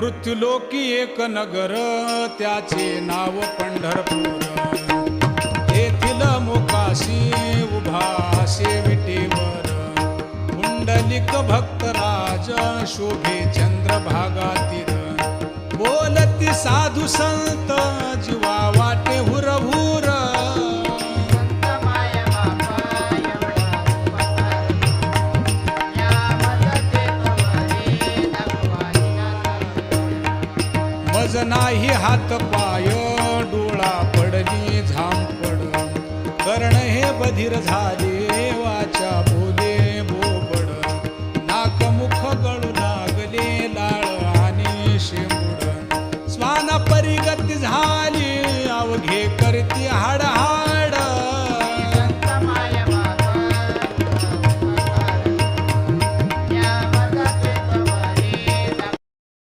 मृत्युलोकी एक नगर त्याचे नाव पंढरपूर. येथील मोकाशी उभा विटेवर पुंडलिक भक्तराज शोभे चंद्रभागातील. बोलती साधू संत जीवा वाटे हुरहुर. मज नाही हात पाय डोळा पडली झांपड. कर्ण हे बधीर झाले वाचा बोले बोबड. नाक मुख गळू लागले लाळ आणि शेंबूड. स्वाना परिगती झाली अवघे